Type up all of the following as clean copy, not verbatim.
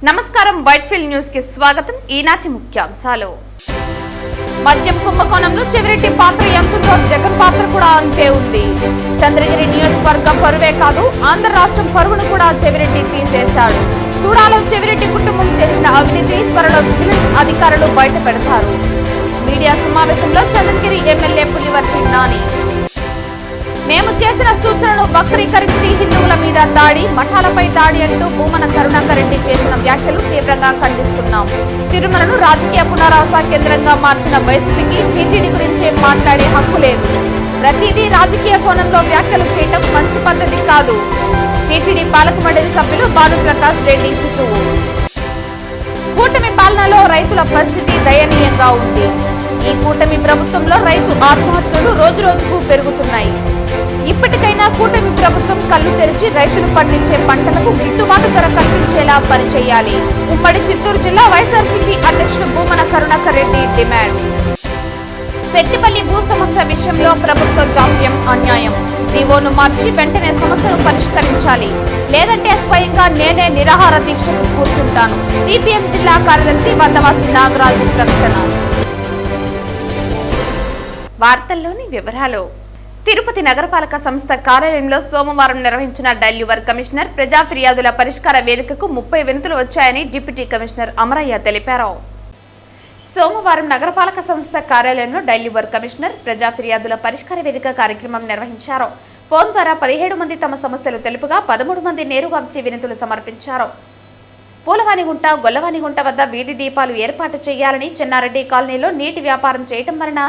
నమస్కారం Whitefield news కి స్వాగతం. ఈనాటి ముఖ్యాంశాలు. మద్యం కుంభకోణంలో చెవిరెడ్డి పాత్ర ఎంతుందో జగన్ పాత్ర కూడా అంతే ఉంది. చంద్రగిరి నియోజకవర్గం పరువే కాదు, ఆంధ్ర రాష్ట్రం పరువును కూడా చెవిరెడ్డి తీసేశాడు. తుడాలో చెవిరెడ్డి కుటుంబం చేసిన అవినీతిని త్వరలో విజిలెన్స్ అధికారులు బయట పెడతారు. మీడియా సమావేశంలో చంద్రగిరి ఎమ్మెల్యే పులివర్తి నాని మేము చేసిన సూచనలు వక్రీకరించి హిందువుల మీద దాడి, మఠాలపై దాడి అంటూ భూమన కరుణాకర్ రెడ్డి చేసిన వ్యాఖ్యలు తీవ్రంగా ఖండిస్తున్నాం. తిరుమలను రాజకీయ పునరావాస కేంద్రంగా మార్చిన వైసీపీకి టీటీడీ గురించే మాట్లాడే హక్కు లేదు. ప్రతిదీ రాజకీయ కోణంలో వ్యాఖ్యలు చేయటం మంచి పద్ధతి కాదు. టీటీడీ పాలక మండలి సభ్యులు భానుప్రకాష్ రెడ్డి హితువు. కూటమి పాలనలో రైతుల పరిస్థితి దయనీయంగా ఉంది. ఈ కూటమి ప్రభుత్వంలో రైతు ఆత్మహత్యలు రోజురోజుకు పెరుగుతున్నాయి. ఇప్పటికైనా కూటమి ప్రభుత్వం కళ్లు తెరిచి రైతులు పండించే పంటలకు గిట్టుబాటు ధర కల్పించేలా పనిచేయాలి. ఉమ్మడి చిత్తూరు జిల్లా వైఎస్ఆర్సీపీ అధ్యక్షుడు భూమన కరుణాకర్ రెడ్డి డిమాండ్. సెట్టిపల్లి భూ సమస్య విషయంలో ప్రభుత్వ జాప్యం అన్యాయం. జీవోను మార్చి వెంటనే సమస్యను పరిష్కరించాలి, లేదంటే స్వయంగా నేనే నిరాహార దీక్షకు కూర్చుంటాను. సిపిఎం జిల్లా కార్యదర్శి వందవాసి నాగరాజు ప్రకటన. వార్తల్లోని వివరాలు. తిరుపతి నగరపాలక సంస్థ కార్యాలయంలో సోమవారం నిర్వహించిన డైల్యూవర్ కమిషనర్ ప్రజా ఫిర్యాదుల పరిష్కార వేదికకు 30 వినతులు వచ్చాయని డిప్యూటీ కమిషనర్ అమరయ్య తెలిపారు. సోమవారం నగరపాలక సంస్థ కార్యాలయంలో డైల్యూవర్ కమిషనర్ ప్రజా ఫిర్యాదుల పరిష్కార వేదిక కార్యక్రమం నిర్వహించారు. ఫోన్ ద్వారా 17 మంది తమ సమస్యలు తెలుపుగా 13 మంది నేరుగా వచ్చి వినతులు సమర్పించారు. పూలవానిగుంట, గొల్లవానిగుంట వద్ద వీధి దీపాలు ఏర్పాటు చేయాలని, చెన్నారెడ్డి కాలనీలో నీటి వ్యాపారం చేయటం వలన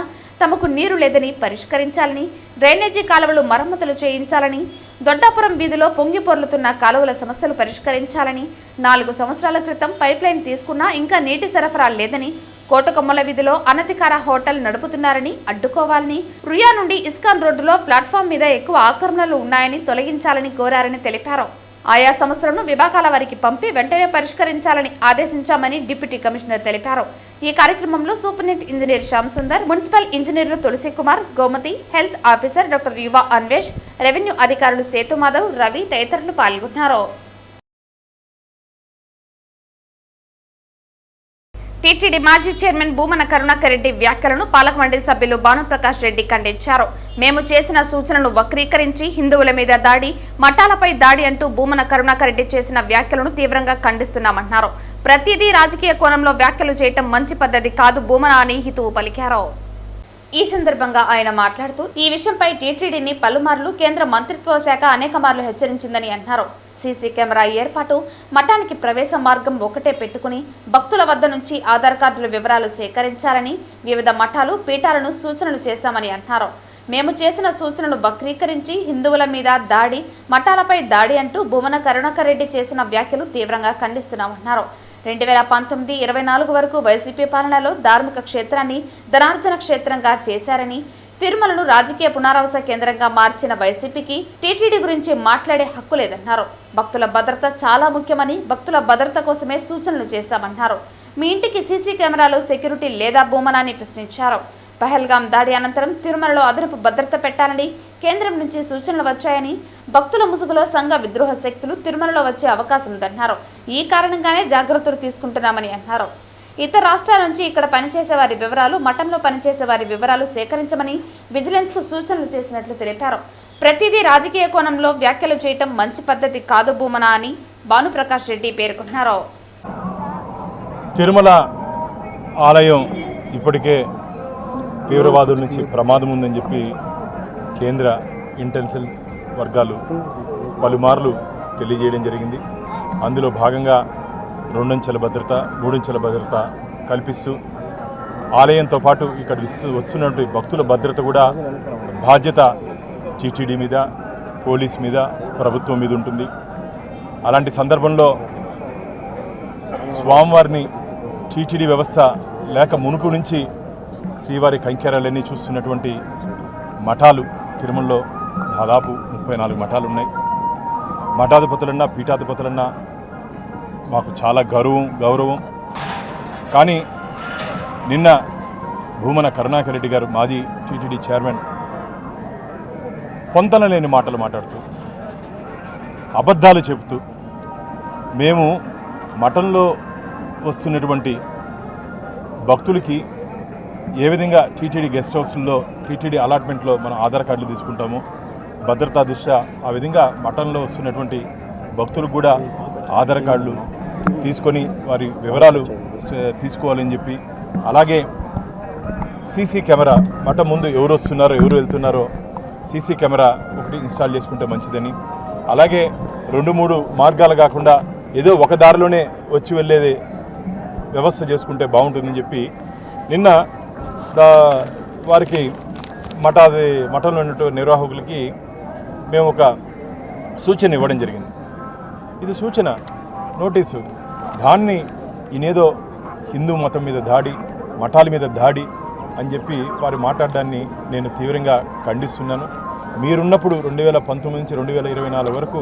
తమకు నీరు లేదని పరిష్కరించాలని, డ్రైనేజీ కాలువలు మరమ్మతులు చేయించాలని, దొడ్డాపురం వీధిలో పొంగి పొర్లుతున్న కాలువల సమస్యలు పరిష్కరించాలని, 4 సంవత్సరాల క్రితం పైప్లైన్ తీసుకున్నా ఇంకా నీటి సరఫరా లేదని, కోటకొమ్మల వీధిలో అనధికార హోటల్ నడుపుతున్నారని అడ్డుకోవాలని, రుయా నుండి ఇస్కాన్ రోడ్డులో ప్లాట్ఫామ్ మీద ఎక్కువ ఆక్రమణలు ఉన్నాయని తొలగించాలని కోరారని తెలిపారు. ఆయా సమస్యలను విభాగాల వారికి పంపి వెంటనే పరిష్కరించాలని ఆదేశించామని డిప్యూటీ కమిషనర్ తెలిపారు. ఈ కార్యక్రమంలో superintendent engineer Shyam Sundar, municipal ఇంజనీర్లు Tulasi Kumar, Gomathi, health officer doctor Yuva Anvesh, revenue అధికారులు సేతు మాధవ్, రవి తదితరులు పాల్గొన్నారు. టీటీడీ మాజీ చైర్మన్ భూమన కరుణాకర్ రెడ్డి వ్యాఖ్యలను పాలక మండలి సభ్యులు భానుప్రకాష్ రెడ్డి ఖండించారు. మేము చేసిన సూచనలు వక్రీకరించి హిందువుల మీద దాడి, మఠాలపై దాడి అంటూ భూమన కరుణాకర్ రెడ్డి చేసిన వ్యాఖ్యలను తీవ్రంగా ఖండిస్తున్నామన్నారు. ప్రతిదీ రాజకీయ కోణంలో వ్యాఖ్యలు చేయటం మంచి పద్ధతి కాదు భూమన అని హితువు పలికారు. ఈ సందర్భంగా ఆయన మాట్లాడుతూ ఈ విషయంపై టీటీడీని పలుమార్లు కేంద్ర మంత్రిత్వ శాఖ అనేక మార్లు హెచ్చరించిందని అన్నారు. సీసీ కెమెరా ఏర్పాటు, మఠానికి ప్రవేశ మార్గం ఒకటే పెట్టుకుని భక్తుల వద్ద నుంచి ఆధార్ కార్డుల వివరాలు సేకరించాలని వివిధ మఠాలు, పీఠాలను సూచనలు చేశామని అన్నారు. మేము చేసిన సూచనలు వక్రీకరించి హిందువుల మీద దాడి, మఠాలపై దాడి అంటూ భూమన కరుణాకర్ రెడ్డి చేసిన వ్యాఖ్యలు తీవ్రంగా ఖండిస్తున్నామన్నారు. 2019-24 వరకు వైసీపీ పాలనలో ధార్మిక క్షేత్రాన్ని ధనార్జన క్షేత్రంగా చేశారని, తిరుమలను రాజకీయ పునరావాస కేంద్రంగా మార్చిన వైసీపీకి టీటీడీ గురించి మాట్లాడే హక్కు లేదన్నారు. భక్తుల భద్రత చాలా ముఖ్యమని, భక్తుల భద్రత కోసమే సూచనలు చేశామన్నారు. మీ ఇంటికి సీసీ కెమెరాలు సెక్యూరిటీ లేదా భూమనాన్ని ప్రశ్నించారు. పహల్గాం దాడి అనంతరం తిరుమలలో అదనపు భద్రత పెట్టాలని కేంద్రం నుంచి సూచనలు వచ్చాయని, భక్తుల ముసుగులో సంఘ విద్రోహ శక్తులు తిరుమలలో వచ్చే అవకాశం ఉందన్నారు. ఈ కారణంగానే జాగ్రత్తలు తీసుకుంటున్నామని అన్నారు. ఇతర రాష్ట్రాల నుంచి ఇక్కడ పనిచేసే వారి వివరాలు, మఠంలో పనిచేసే వారి వివరాలు సేకరించమని విజిలెన్స్ కు సూచనలు చేసినట్లు తెలిపారు. ప్రతిదీ రాజకీయ కోణంలో వ్యాఖ్యలు చేయటం మంచి పద్ధతి కాదు భూమన అని భానుప్రకాష్ రెడ్డి పేర్కొన్నారు. తిరుమల ఆలయం ఇప్పటికే తీవ్రవాదుల నుంచి ప్రమాదం ఉందని చెప్పి కేంద్ర ఇంటెలిజెన్స్ వర్గాలు పలుమార్లు తెలియజేయడం జరిగింది. అందులో భాగంగా 2 అంచెల భద్రత, 3 అంచెల భద్రత కల్పిస్తూ ఆలయంతో పాటు ఇక్కడ వస్తున్నటువంటి భక్తుల భద్రత కూడా బాధ్యత టీటీడీ మీద, పోలీస్ మీద, ప్రభుత్వం మీద ఉంటుంది. అలాంటి సందర్భంలో స్వామివారిని టీటీడీ వ్యవస్థ లేక మునుపు నుంచి శ్రీవారి కైంకర్యాలన్నీ చూస్తున్నటువంటి మఠాలు తిరుమలలో దాదాపు 34 మఠాలు ఉన్నాయి. మఠాధిపతులన్నా పీఠాధిపతులన్నా మాకు చాలా గౌరవం. కానీ నిన్న భూమన కరుణాకర్ రెడ్డి గారు, మాజీ టీటీడీ చైర్మన్, పొంతన లేని మాటలు మాట్లాడుతూ, అబద్ధాలు చెబుతూ, మేము మఠంలో వస్తున్నటువంటి భక్తులకి ఏ విధంగా టీటీడీ గెస్ట్ హౌస్లో టీటీడీ అలాట్మెంట్లో మనం ఆధార్ కార్డులు తీసుకుంటామో భద్రతా దృష్ట్యా ఆ విధంగా మఠంలో వస్తున్నటువంటి భక్తులకు కూడా ఆధార్ కార్డులు తీసుకొని వారి వివరాలు తీసుకోవాలని చెప్పి, అలాగే సీసీ కెమెరా మఠం ముందు ఎవరు వస్తున్నారో ఎవరు వెళ్తున్నారో సీసీ కెమెరా ఒకటి ఇన్స్టాల్ చేసుకుంటే మంచిదని, అలాగే 2-3 మార్గాలు కాకుండా ఏదో ఒక దారిలోనే వచ్చి వెళ్ళేది వ్యవస్థ చేసుకుంటే బాగుంటుందని చెప్పి నిన్న వారికి మఠంలో ఉన్నటువంటి నిర్వాహకులకి మేము ఒక సూచన ఇవ్వడం జరిగింది. ఇది సూచన, నోటీసు. దాన్ని ఈయనేదో హిందూ మతం మీద దాడి, మఠాల మీద దాడి అని చెప్పి వారు మాట్లాడడాన్ని నేను తీవ్రంగా ఖండిస్తున్నాను. మీరున్నప్పుడు 2019 నుంచి 2024 వరకు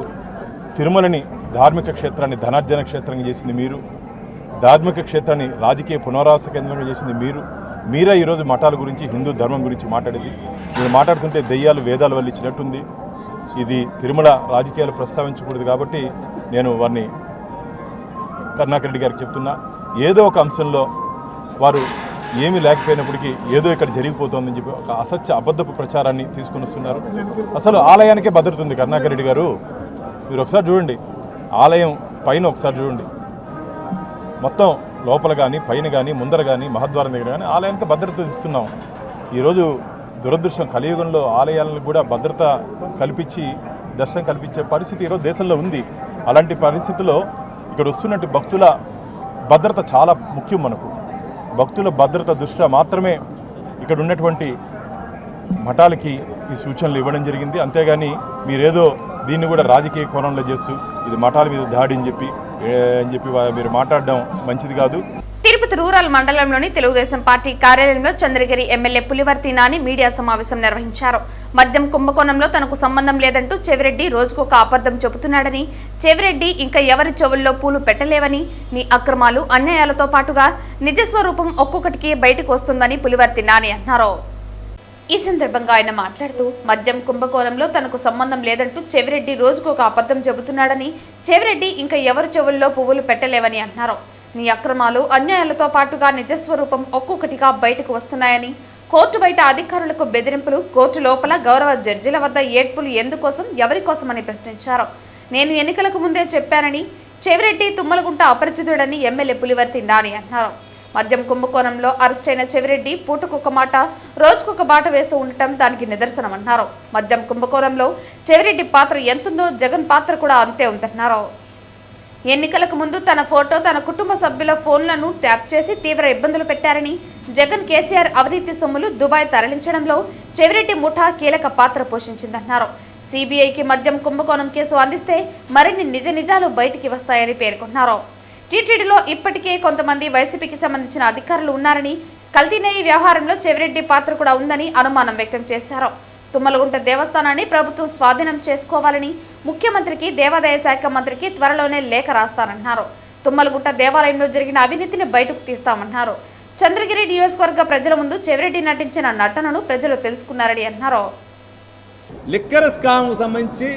తిరుమలని ధార్మిక క్షేత్రాన్ని ధనార్జన క్షేత్రంగా చేసింది మీరు, ధార్మిక క్షేత్రాన్ని రాజకీయ పునరావాస కేంద్రంగా చేసింది మీరే ఈరోజు మఠాల గురించి హిందూ ధర్మం గురించి మాట్లాడేది. మీరు మాట్లాడుతుంటే దెయ్యాలు వేదాలు వల్లించినట్టుంది. ఇది తిరుమల రాజకీయాలు ప్రస్తావించకూడదు కాబట్టి నేను వారిని కరుణాకర్ రెడ్డి గారికి చెప్తున్నా, ఏదో ఒక అంశంలో వారు ఏమీ లేకపోయినప్పటికీ ఏదో ఇక్కడ జరిగిపోతుందని చెప్పి ఒక అబద్ధపు ప్రచారాన్ని తీసుకుని వస్తున్నారు. అసలు ఆలయానికే భద్రత ఉంది కరుణాకర్ రెడ్డి గారు. మీరు ఒకసారి చూడండి, ఆలయం పైన ఒకసారి చూడండి, మొత్తం లోపల కానీ పైన కానీ ముందర కానీ మహద్వారం దగ్గర కానీ ఆలయానికి భద్రత ఇస్తున్నాం. ఈరోజు దురదృష్టం, కలియుగంలో ఆలయాలను కూడా భద్రత కల్పించి దర్శనం కల్పించే పరిస్థితి ఈరోజు దేశంలో ఉంది. అలాంటి పరిస్థితుల్లో ఇక్కడ వస్తున్నట్టు భక్తుల భద్రత చాలా ముఖ్యం. మనకు భక్తుల భద్రత దృష్ట్యా మాత్రమే ఇక్కడ ఉన్నటువంటి మఠాలకి ఈ సూచనలు ఇవ్వడం జరిగింది. అంతేగాని మీరేదో దీన్ని కూడా రాజకీయ కోణంలో చేస్తూ ఇది మఠాల మీద దాడి అని చెప్పి మీరు మాట్లాడడం మంచిది కాదు. తిరుపతి రూరల్ మండలంలోని తెలుగుదేశం పార్టీ కార్యాలయంలో చంద్రగిరి ఎమ్మెల్యే పులివర్తి నాని మీడియా సమావేశం నిర్వహించారు. మద్యం కుంభకోణంలో తనకు సంబంధం లేదంటూ చెవిరెడ్డి రోజుకొక అబద్ధం చెబుతున్నాడని, చెవిరెడ్డి ఇంకా ఎవరి చెవుల్లో పూలు పెట్టలేవని, నీ అక్రమాలు అన్యాయాలతో పాటుగా నిజస్వరూపం ఒక్కొక్కటికి బయటకు వస్తుందని పులివర్తి నాని అన్నారు. ఈ సందర్భంగా ఆయన మాట్లాడుతూ మద్యం కుంభకోణంలో తనకు సంబంధం లేదంటూ చెవిరెడ్డి రోజుకొక అబద్ధం చెబుతున్నాడని, చెవిరెడ్డి ఇంకా ఎవరి చెవుల్లో పువ్వులు పెట్టలేవని అన్నారు. నీ అక్రమాలు అన్యాయాలతో పాటుగా నిజస్వరూపం ఒక్కొక్కటిగా బయటకు వస్తున్నాయని, కోర్టు బయట అధికారులకు బెదిరింపులు, కోర్టు లోపల గౌరవ జడ్జిల వద్ద ఏడ్పులు ఎందుకోసం, ఎవరి కోసమని ప్రశ్నించారు. నేను ఎన్నికలకు ముందే చెప్పానని, చెవిరెడ్డి తుమ్మలగుంట అపరిచితుడని ఎమ్మెల్యే పులివర్తి నాని అన్నారు. మద్యం కుంభకోణంలో అరెస్టైన చెవిరెడ్డి పూటకొక మాట రోజుకొక బాట వేస్తూ ఉండటం దానికి నిదర్శనమన్నారు. మద్యం కుంభకోణంలో చెవిరెడ్డి పాత్ర ఎంతుందో జగన్ పాత్ర కూడా అంతే ఉందన్నారు. ఎన్నికలకు ముందు తన ఫోటో, తన కుటుంబ సభ్యుల ఫోన్లను ట్యాప్ చేసి తీవ్ర ఇబ్బందులు పెట్టారని, జగన్ కేసీఆర్ అవినీతి సొమ్ములు దుబాయ్ తరలించడంలో చెవిరెడ్డి ముఠా కీలక పాత్ర పోషించిందన్నారు. సిబిఐకి మద్యం కుంభకోణం కేసు అందిస్తే మరిన్ని నిజాలు బయటికి వస్తాయని పేర్కొన్నారు. టీటీడీలో ఇప్పటికే కొంతమంది వైసీపీకి సంబంధించిన అధికారులు ఉన్నారని, కల్తీనేయి వ్యవహారంలో చెవిరెడ్డి పాత్ర కూడా ఉందని అనుమానం వ్యక్తం చేశారు. తుమ్మలగుంట దేవస్థానాన్ని ప్రభుత్వం స్వాధీనం చేసుకోవాలని ముఖ్యమంత్రికి, దేవాదాయ శాఖ మంత్రికి త్వరలోనే లేఖ రాస్తానన్నారు. తుమ్మలగుంట దేవాలయంలో జరిగిన అవినీతిని బయటకు తీస్తామన్నారు. చంద్రగిరి నియోజకవర్గ ప్రజల ముందు చెవిరెడ్డి నటించిన నటనను ప్రజలు తెలుసుకున్నారని అన్నారు. లిక్కర్ స్కామ్ సంబంధించి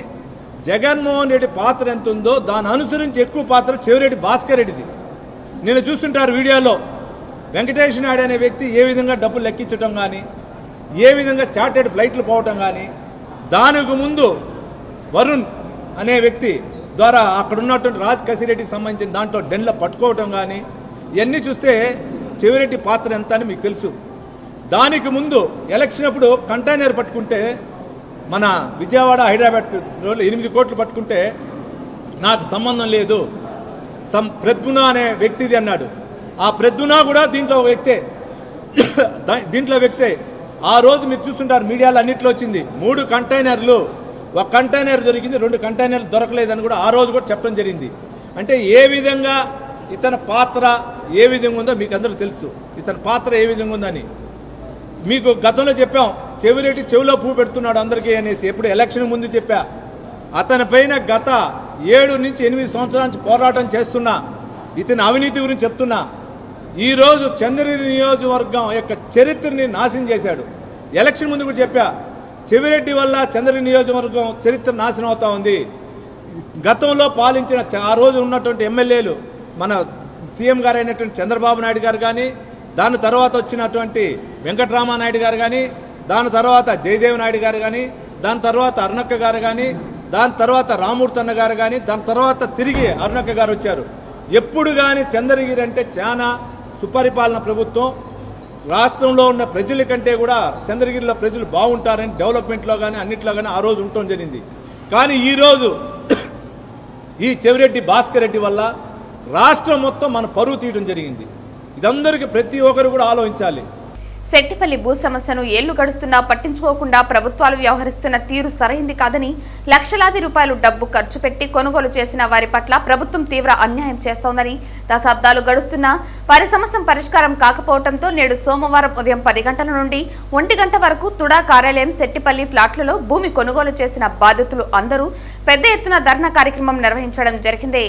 జగన్మోహన్ రెడ్డి పాత్ర ఎంత ఉందో దాన్ని అనుసరించి ఎక్కువ పాత్ర చెవిరెడ్డి భాస్కర్ రెడ్డిది. నేను చూస్తుంటారు వీడియోలో వెంకటేష్ నాయుడు అనే వ్యక్తి ఏ విధంగా డబ్బులు లెక్కించడం కానీ, ఏ విధంగా చార్టెడ్ ఫ్లైట్లు పోవటం కానీ, దానికి ముందు వరుణ్ అనే వ్యక్తి ద్వారా అక్కడ ఉన్నటువంటి రాజ్ కసిరెడ్డికి సంబంధించిన దాంట్లో డెన్ల పట్టుకోవటం కానీ, ఇవన్నీ చూస్తే చెవిరెడ్డి పాత్ర ఎంత అని మీకు తెలుసు. దానికి ముందు ఎలక్షన్ అప్పుడు కంటైనర్ పట్టుకుంటే, మన విజయవాడ హైదరాబాద్ 8 కోట్లు పట్టుకుంటే నాకు సంబంధం లేదు, ప్రద్యుమ్న అనే వ్యక్తిది అన్నాడు. ఆ ప్రద్యుమ్న కూడా దీంట్లో వ్యక్తే. ఆ రోజు మీరు చూస్తుంటారు మీడియాలో అన్నింటిలో వచ్చింది 3 కంటైనర్లు, ఒక కంటైనర్ దొరికింది, 2 కంటైనర్లు దొరకలేదని కూడా ఆ రోజు కూడా చెప్పడం జరిగింది. అంటే ఏ విధంగా ఇతని పాత్ర ఏ విధంగా ఉందో మీకు అందరూ తెలుసు. ఇతని పాత్ర ఏ విధంగా ఉందని మీకు గతంలో చెప్పాం. చెవిరెడ్డి చెవిలో పువ్వు పెడుతున్నాడు అందరికీ అనేసి ఎప్పుడు ఎలక్షన్ ముందు చెప్పా. అతని పైన గత 7 నుంచి 8 సంవత్సరాల నుంచి పోరాటం చేస్తున్నా, ఇతని అవినీతి గురించి చెప్తున్నా. ఈరోజు చంద్రగిరి నియోజకవర్గం యొక్క చరిత్రని నాశనం చేశాడు. ఎలక్షన్ ముందు కూడా చెప్పా, చెవిరెడ్డి వల్ల చంద్రగిరి నియోజకవర్గం చరిత్ర నాశనం అవుతా ఉంది. గతంలో పాలించిన ఆ రోజు ఉన్నటువంటి ఎమ్మెల్యేలు మన సీఎం గారు అయినటువంటి చంద్రబాబు నాయుడు గారు కానీ, దాని తర్వాత వచ్చినటువంటి వెంకటరామానాయుడు గారు కానీ, దాని తర్వాత జయదేవ్ నాయుడు గారు కానీ, దాని తర్వాత అరుణక్క గారు కానీ, దాని తర్వాత రామూర్తి అన్న గారు కానీ, దాని తర్వాత తిరిగి అరుణక్క గారు వచ్చారు. ఎప్పుడు కానీ చంద్రగిరి అంటే చాలా సుపరిపాలన ప్రభుత్వం. రాష్ట్రంలో ఉన్న ప్రజల కంటే కూడా చంద్రగిరిలో ప్రజలు బాగుంటారని డెవలప్మెంట్లో కానీ అన్నిట్లో కానీ ఆ రోజు ఉండటం జరిగింది. కానీ ఈరోజు ఈ చెవిరెడ్డి భాస్కర్ రెడ్డి వల్ల రాష్ట్రం మొత్తం మన పరువు తీయడం జరిగింది. ఇదందరికీ ప్రతి ఒక్కరు కూడా ఆలోచించాలి. సెట్టిపల్లి భూ సమస్యను ఏళ్లు గడుస్తున్నా పట్టించుకోకుండా ప్రభుత్వాలు వ్యవహరిస్తున్న తీరు సరైంది కాదని, లక్షలాది రూపాయలు డబ్బు ఖర్చు పెట్టి కొనుగోలు చేసిన వారి పట్ల ప్రభుత్వం తీవ్ర అన్యాయం చేస్తోందని, దశాబ్దాలు గడుస్తున్నా వారి సమస్య పరిష్కారం కాకపోవడంతో నేడు సోమవారం ఉదయం 10 గంటల నుండి 1 గంట వరకు తుడా కార్యాలయం సెట్టిపల్లి ఫ్లాట్లలో భూమి కొనుగోలు చేసిన బాధితులు అందరూ పెద్ద ఎత్తున ధర్నా కార్యక్రమం నిర్వహించడం జరిగింది.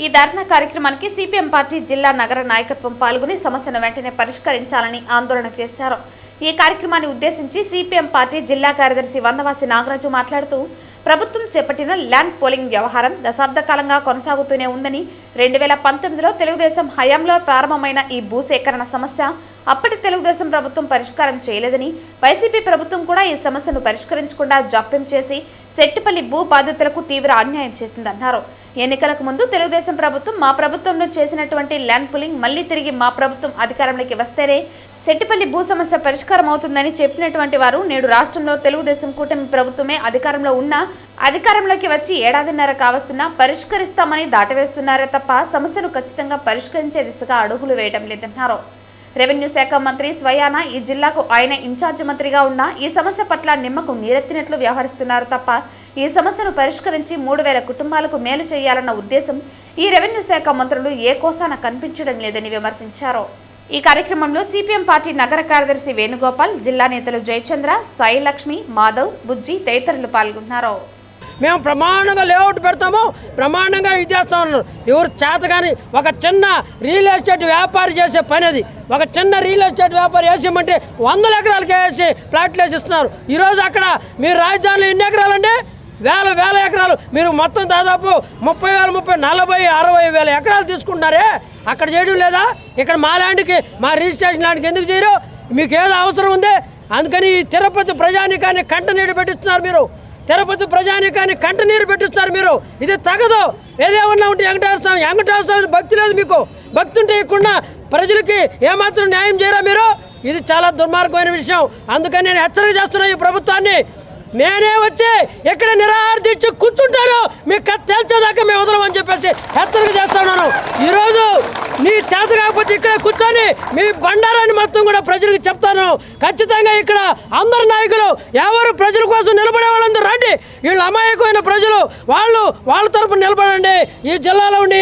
ఈ ధర్నా కార్యక్రమానికి సిపిఎం పార్టీ జిల్లా నగర నాయకత్వం పాల్గొని సమస్యను వెంటనే పరిష్కరించాలని ఆందోళన చేశారు. ఈ కార్యక్రమాన్ని ఉద్దేశించి సిపిఎం పార్టీ జిల్లా కార్యదర్శి వందవాసి నాగరాజు మాట్లాడుతూ, ప్రభుత్వం చేపట్టిన ల్యాండ్ పోలింగ్ వ్యవహారం దశాబ్ద కాలంగా కొనసాగుతూనే ఉందని, 2019లో తెలుగుదేశం హయాంలో ప్రారంభమైన ఈ భూసేకరణ సమస్య అప్పటి తెలుగుదేశం ప్రభుత్వం పరిష్కారం చేయలేదని, వైసీపీ ప్రభుత్వం కూడా ఈ సమస్యను పరిష్కరించకుండా జాప్యం చేసి సెట్టిపల్లి భూ బాధితులకు తీవ్ర అన్యాయం చేసిందన్నారు. ఎన్నికలకు ముందు తెలుగుదేశం ప్రభుత్వం మా ప్రభుత్వంలో చేసినటువంటి ల్యాండ్ పూలింగ్ మళ్లీ తిరిగి మా ప్రభుత్వం అధికారంలోకి వస్తేనే సెట్టిపల్లి భూ సమస్య పరిష్కారం అవుతుందని చెప్పినటువంటి వారు నేడు రాష్ట్రంలో తెలుగుదేశం కూటమి ప్రభుత్వమే అధికారంలో ఉన్నా అధికారంలోకి వచ్చి 1.5 ఏళ్లు కావస్తున్నా పరిష్కరిస్తామని దాటవేస్తున్నారే తప్ప సమస్యను ఖచ్చితంగా పరిష్కరించే దిశగా అడుగులు వేయడం లేదన్నారు. రెవెన్యూ శాఖ మంత్రి స్వయాన ఈ జిల్లాకు ఆయన ఇన్ఛార్జ్ మంత్రిగా ఉన్న ఈ సమస్య పట్ల నిమ్మకు నీరెత్తినట్లు వ్యవహరిస్తున్నారు తప్ప ఈ సమస్యను పరిష్కరించి 3000 కుటుంబాలకు మేలు చేయాలన్న ఉద్దేశం ఈ రెవెన్యూ శాఖ మంత్రులు ఏ కోసాన కనిపించడం లేదని విమర్శించారు. ఈ కార్యక్రమంలో సిపిఎం పార్టీ నగర కార్యదర్శి వేణుగోపాల్, జిల్లా నేతలు జయచంద్ర, సాయి లక్ష్మి, మాధవ్, బుజ్జి తదితరులు పాల్గొన్నారు. మేము ప్రమాణంగా లేఅవుట్ పెడతాము, ప్రమాణంగా ఇది చేస్తా ఉన్నారు. ఎవరు చేత కానీ ఒక చిన్న రియల్ ఎస్టేట్ వ్యాపారి చేసే పని అది. ఒక చిన్న రియల్ ఎస్టేట్ వ్యాపారి వేసేయమంటే 100 ఎకరాలకి వేసి ప్లాట్లు వేసిస్తున్నారు. ఈరోజు అక్కడ మీరు రాజధానిలో ఎన్ని ఎకరాలంటే వేల ఎకరాలు, మీరు మొత్తం దాదాపు 30,000, 40,000, 60,000 ఎకరాలు తీసుకుంటున్నారే. అక్కడ చేయడం లేదా? ఇక్కడ మా ల్యాండ్కి, మా రిజిస్ట్రేషన్ ల్యాండ్కి ఎందుకు చేయరు? మీకు ఏదో అవసరం ఉంది? అందుకని ఈ తిరుపతి ప్రజానికాన్ని కంటనీరు పెట్టిస్తున్నారు మీరు. తిరుపతి ప్రజానికాన్ని కంటనీరు పెట్టిస్తారు మీరు. ఇది తగదు. ఏదేమన్నా ఉంటే వెంకటేశ్వర స్వామి భక్తి లేదు మీకు. భక్తి ఉంటే ఇక్కడున్న ప్రజలకి ఏమాత్రం న్యాయం చేయరా మీరు? ఇది చాలా దుర్మార్గమైన విషయం. అందుకని నేను హెచ్చరిక చేస్తున్నా ఈ ప్రభుత్వాన్ని. నేనే వచ్చి ఇక్కడ నిరాహార దీక్ష కూర్చుంటాను, మీకు కథ తేల్చేదాకా మేము వదలమని చెప్పేసి హెచ్చరిక చేస్తున్నాను. ఈరోజు నీ చేత కాకపోతే ఇక్కడ కూర్చొని మీ బండారాన్ని మొత్తం కూడా ప్రజలకు చెప్తాను. ఖచ్చితంగా ఇక్కడ అందరు నాయకులు ఎవరు ప్రజల కోసం నిలబడే వాళ్ళందరూ రండి. వీళ్ళు అమాయకమైన ప్రజలు, వాళ్ళ తరపున నిలబడండి. ఈ జిల్లాలో ఉండి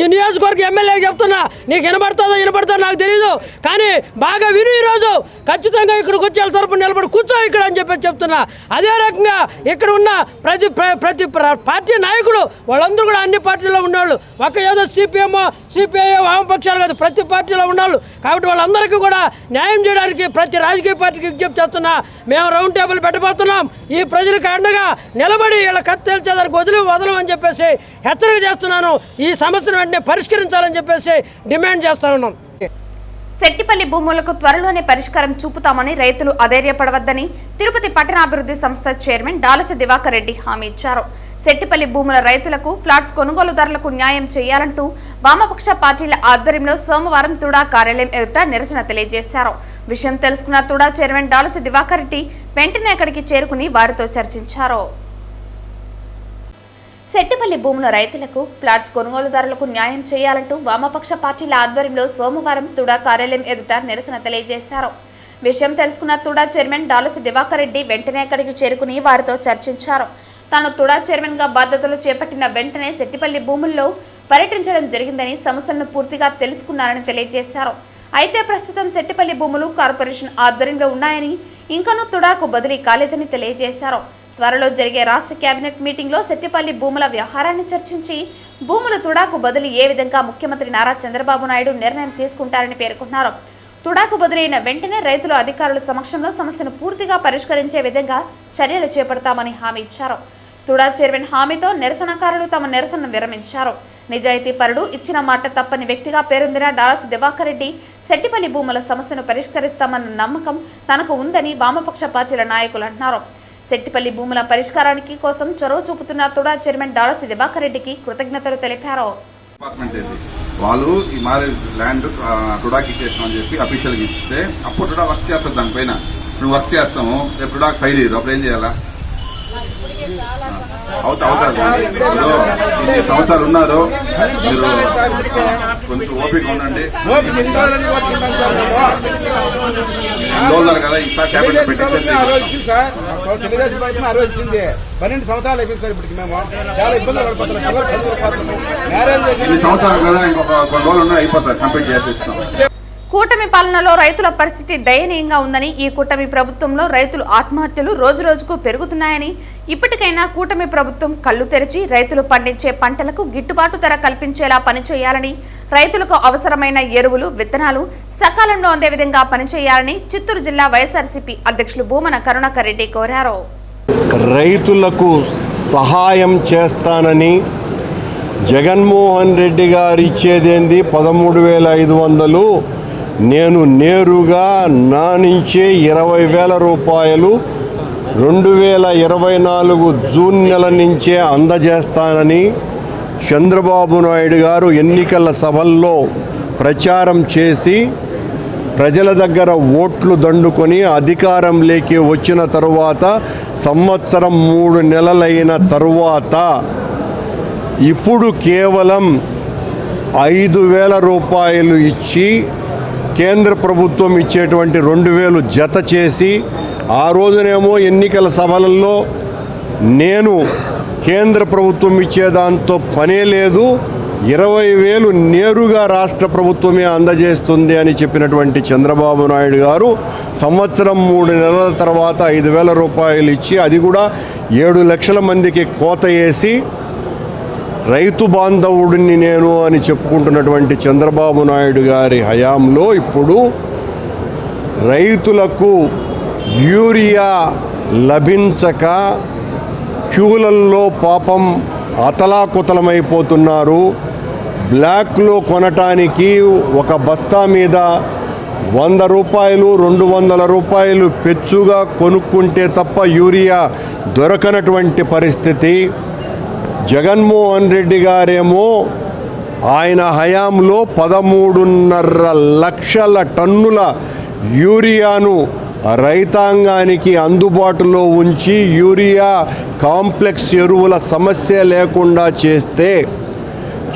ఈ నియోజకవర్గ ఎమ్మెల్యేకి చెప్తున్నా, నీకు వినపడుతుందో నాకు తెలీదు, కానీ బాగా విని ఈరోజు ఖచ్చితంగా ఇక్కడికి వచ్చి వాళ్ళ తరపున నిలబడి కూర్చో ఇక్కడ అని చెప్పి చెప్తున్నా. అదే రకంగా ఇక్కడ ఉన్న ప్రతి పార్టీ నాయకులు వాళ్ళందరూ కూడా అన్ని పార్టీలో ఉన్నవాళ్ళు, ఒక ఏదో సిపిఐ వామపక్షాలు కాదు, ప్రతి పార్టీలో ఉన్నవాళ్ళు. కాబట్టి వాళ్ళందరికీ కూడా న్యాయం చేయడానికి ప్రతి రాజకీయ పార్టీకి విజ్ఞప్తి చేస్తున్నా. మేము రౌండ్ టేబుల్ పెట్టబోతున్నాం. ఈ ప్రజలకు అండగా నిలబడి వీళ్ళ కథ తేల్చేదానికి వదలమని చెప్పేసి హెచ్చరిక చేస్తున్నాను. ఈ సమస్యను వెంటనే పరిష్కరించాలని చెప్పేసి డిమాండ్ చేస్తా ఉన్నాం. సెట్టిపల్లి భూములకు త్వరలోనే పరిష్కారం చూపుతామని రైతులు అధైర్యపడవద్దని తిరుపతి పట్టణాభివృద్ధి సంస్థ చైర్మన్ డాలసి దివాకర్ రెడ్డి హామీ ఇచ్చారు. సెట్టిపల్లి భూముల రైతులకు ఫ్లాట్స్ కొనుగోలుదారులకు న్యాయం చేయాలంటూ వామపక్ష పార్టీల ఆధ్వర్యంలో సోమవారం తుడా కార్యాలయం ఎదుట నిరసన తెలియజేశారు. విషయం తెలుసుకున్న తుడా చైర్మన్ డాలసి దివాకర్ రెడ్డి వెంటనే అక్కడికి చేరుకుని వారితో చర్చించారు. సెట్టిపల్లి భూముల రైతులకు ఫ్లాట్స్ కొనుగోలుదారులకు న్యాయం చేయాలంటూ వామపక్ష పార్టీల ఆధ్వర్యంలో సోమవారం తుడా కార్యాలయం ఎదుట నిరసన తెలియజేశారు. విషయం తెలుసుకున్న తుడా చైర్మన్ డాలసి దివాకర్ రెడ్డి వెంటనే అక్కడికి చేరుకుని వారితో చర్చించారు. తాను తుడా చైర్మన్ గా బాధ్యతలు చేపట్టిన వెంటనే సెట్టిపల్లి భూముల్లో పర్యటించడం జరిగిందని, సమస్యలను పూర్తిగా తెలుసుకున్నారని తెలియజేశారు. అయితే ప్రస్తుతం సెట్టిపల్లి భూములు కార్పొరేషన్ ఆధ్వర్యంలో ఉన్నాయని, ఇంకనూ తుడాకు బదిలీ కాలేదని తెలియజేశారు. త్వరలో జరిగే రాష్ట్ర కేబినెట్ మీటింగ్లో సెట్టిపల్లి భూముల వ్యవహారాన్ని చర్చించి భూముల తుడాకు బదిలీ ఏ విధంగా ముఖ్యమంత్రి నారా చంద్రబాబు నాయుడు నిర్ణయం తీసుకుంటారని పేర్కొన్నారు. తుడాకు బదిలైన వెంటనే రైతులు అధికారుల సమక్షంలో సమస్యను పూర్తిగా పరిష్కరించే విధంగా చర్యలు చేపడతామని హామీ ఇచ్చారు. తుడా చైర్మన్ హామీతో నిరసనకారులు తమ నిరసనను విరమించారు. నిజాయితీ పరుడు, ఇచ్చిన మాట తప్పని వ్యక్తిగా పేరొందిన డాలసి దివాకర్ రెడ్డి సెట్టిపల్లి భూముల సమస్యను పరిష్కరిస్తామన్న నమ్మకం తనకు ఉందని వామపక్ష పార్టీల నాయకులు అంటున్నారు. సెట్టిపల్లి భూముల పరిష్కారానికి కోసం చొరవ చూపుతున్న తుడా చైర్మన్ డాలసి దివాకర్ రెడ్డికి కృతజ్ఞతలు తెలిపారు. వాళ్ళు ఈ మారే ల్యాండ్ టుడాకి ఇచ్చేస్తామని చెప్పి అఫీషియల్గా ఇస్తే అప్పుడు టుడా వర్క్ చేస్తారు. దానిపైన ఇప్పుడు వర్క్ చేస్తాము, రేపు టుడాకి ఫైల్ ఇయ్యరు, అప్పుడు ఏం చేయాలా? అవుతారు. 2 సంవత్సరాలు ఉన్నారు, మీరు కొంచెం ఓపిక ఉండండి. కదా ఈసారి క్యాబినెట్ పెట్టింది సార్, తెలుగుదేశం పార్టీ ఆలోచించింది. 12 సంవత్సరాలు అయిపోయింది సార్. ఇప్పటికి మేము చాలా ఇబ్బందులు పడిపోతున్నాం. సంవత్సరాలు కదా, ఇంకొక కొన్ని రోజులు ఉన్నాయి, అయిపోతారు, కంప్లీట్ చేసేస్తాం. కూటమి పాలనలో రైతుల పరిస్థితి దయనీయంగా ఉందని, ఈ కూటమి ప్రభుత్వంలో రైతులు ఆత్మహత్యలు రోజురోజుకు పెరుగుతున్నాయని, ఇప్పటికైనా కూటమి ప్రభుత్వం కళ్లు తెరిచి రైతులు పండించే పంటలకు గిట్టుబాటు ధర కల్పించేలా పనిచేయాలని, రైతులకు అవసరమైన ఎరువులు, విత్తనాలు సకాలంలో అందే విధంగా పనిచేయాలని చిత్తూరు జిల్లా వైఎస్ఆర్సీపీ అధ్యక్షులు భూమన కరుణాకర్ రెడ్డి కోరారు. రైతులకు సహాయం చేస్తానని జగన్మోహన్ రెడ్డి గారు ఇచ్చేదేంది 13,500, నేను నేరుగా నా నుంచే 20,000 రూపాయలు 2024 జూన్ నెల నుంచే అందజేస్తానని చంద్రబాబు నాయుడు గారు ఎన్నికల సభల్లో ప్రచారం చేసి ప్రజల దగ్గర ఓట్లు దండుకొని అధికారంలోకి వచ్చిన తరువాత సంవత్సరం 3 నెలలైన తరువాత ఇప్పుడు కేవలం 5,000 రూపాయలు ఇచ్చి కేంద్ర ప్రభుత్వం ఇచ్చేటువంటి 2,000 జత చేసి, ఆ రోజునేమో ఎన్నికల సభలలో నేను కేంద్ర ప్రభుత్వం ఇచ్చేదాంతో పనే లేదు, 20,000 నేరుగా రాష్ట్ర ప్రభుత్వమే అందజేస్తుంది అని చెప్పినటువంటి చంద్రబాబు నాయుడు గారు సంవత్సరం 3 నెలల తర్వాత 5,000 రూపాయలు ఇచ్చి, అది కూడా 7 లక్షల మందికి కోత వేసి రైతు బాంధవుడిని నేను అని చెప్పుకుంటున్నటువంటి చంద్రబాబు నాయుడు గారి హయాంలో ఇప్పుడు రైతులకు యూరియా లభించక క్యూలల్లో పాపం అతలాకుతలమైపోతున్నారు. బ్లాక్లో కొనటానికి ఒక బస్తా మీద 100 రూపాయలు 200 రూపాయలు పెచ్చుగా కొనుక్కుంటే తప్ప యూరియా దొరకనటువంటి పరిస్థితి. జగన్మోహన్ రెడ్డి గారేమో ఆయన హయాంలో 13.5 లక్షల టన్నుల యూరియాను రైతాంగానికి అందుబాటులో ఉంచి యూరియా కాంప్లెక్స్ ఎరువుల సమస్య లేకుండా చేస్తే,